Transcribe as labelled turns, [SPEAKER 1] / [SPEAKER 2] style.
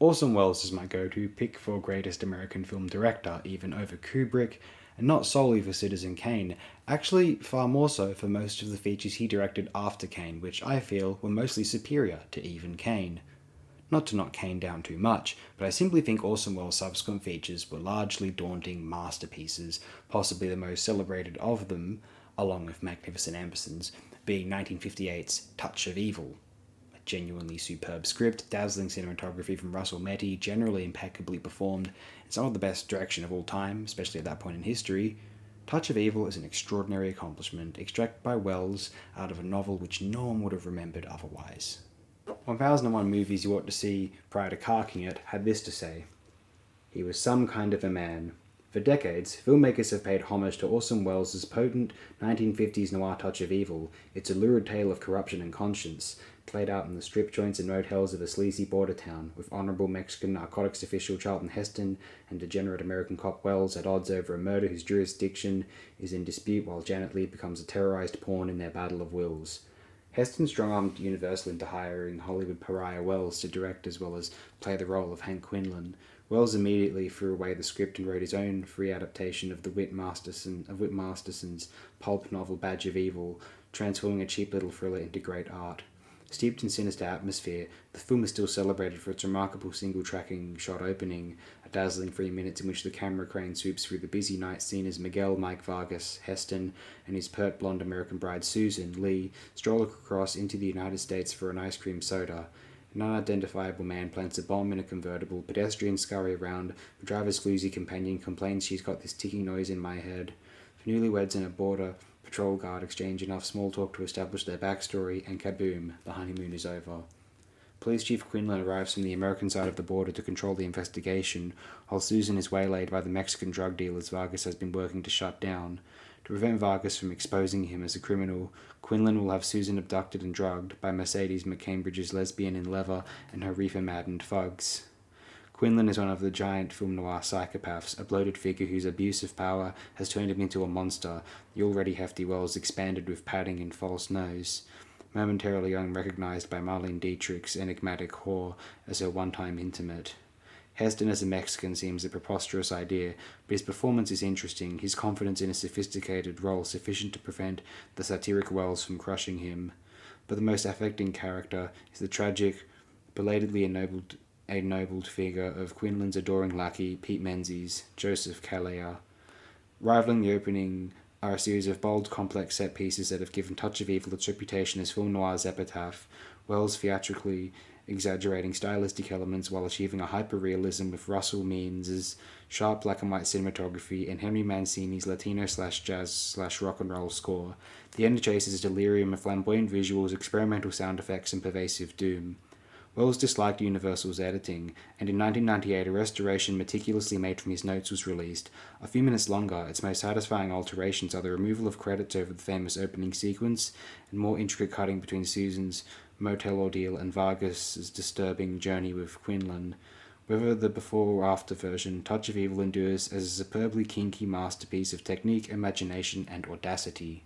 [SPEAKER 1] Orson Welles is my go-to pick for greatest American film director, even over Kubrick, and not solely for Citizen Kane, actually far more so for most of the features he directed after Kane, which I feel were mostly superior to even Kane. Not to knock Kane down too much, but I simply think Orson Welles' subsequent features were largely daunting masterpieces, possibly the most celebrated of them, along with Magnificent Ambersons, being 1958's Touch of Evil. A genuinely superb script, dazzling cinematography from Russell Metty, generally impeccably performed, and some of the best direction of all time, especially at that point in history. Touch of Evil is an extraordinary accomplishment, extracted by Welles out of a novel which no one would have remembered otherwise. 1001 Movies You Ought to See prior to carking it had this to say: "He was some kind of a man." For decades, filmmakers have paid homage to Orson Welles' potent 1950s noir touch of evil, its lurid tale of corruption and conscience, played out in the strip joints and motels of a sleazy border town, with honorable Mexican narcotics official Charlton Heston and degenerate American cop Welles at odds over a murder whose jurisdiction is in dispute while Janet Leigh becomes a terrorized pawn in their battle of wills. Heston strong-armed Universal into hiring Hollywood pariah Welles to direct as well as play the role of Hank Quinlan. Welles immediately threw away the script and wrote his own free adaptation of Whit Masterson's pulp novel Badge of Evil, transforming a cheap little thriller into great art. Steeped in sinister atmosphere, the film is still celebrated for its remarkable single-tracking shot opening, a dazzling 3 minutes in which the camera crane sweeps through the busy night scene as Miguel Mike Vargas Heston and his pert blonde American bride Susan Lee stroll across into the United States for an ice cream soda. An unidentifiable man plants a bomb in a convertible, pedestrians scurry around, the driver's floozy companion complains she's got this ticking noise in my head. The newlyweds and a border patrol guard exchange enough small talk to establish their backstory, and kaboom, the honeymoon is over. Police Chief Quinlan arrives from the American side of the border to control the investigation, while Susan is waylaid by the Mexican drug dealers Vargas has been working to shut down. To prevent Vargas from exposing him as a criminal, Quinlan will have Susan abducted and drugged by Mercedes McCambridge's lesbian in leather and her reefer-maddened thugs. Quinlan is one of the giant film noir psychopaths, a bloated figure whose abuse of power has turned him into a monster, the already hefty Welles expanded with padding and false nose. Momentarily unrecognized by Marlene Dietrich's enigmatic whore as her one-time intimate. Heston as a Mexican seems a preposterous idea, but his performance is interesting, his confidence in a sophisticated role sufficient to prevent the satiric Welles from crushing him. But the most affecting character is the tragic, belatedly ennobled figure of Quinlan's adoring lackey, Pete Menzies, Joseph Callear. Rivaling the opening are a series of bold, complex set pieces that have given Touch of Evil its reputation as film noir's epitaph, Welles theatrically exaggerating stylistic elements while achieving a hyper-realism with Russell Means' sharp black-and-white cinematography and Henry Mancini's Latino/jazz/rock-and-roll score. The end chases a delirium of flamboyant visuals, experimental sound effects, and pervasive doom. Welles disliked Universal's editing, and in 1998 a restoration meticulously made from his notes was released. A few minutes longer, its most satisfying alterations are the removal of credits over the famous opening sequence, and more intricate cutting between Susan's motel ordeal and Vargas's disturbing journey with Quinlan. Whether the before or after version, Touch of Evil endures as a superbly kinky masterpiece of technique, imagination, and audacity.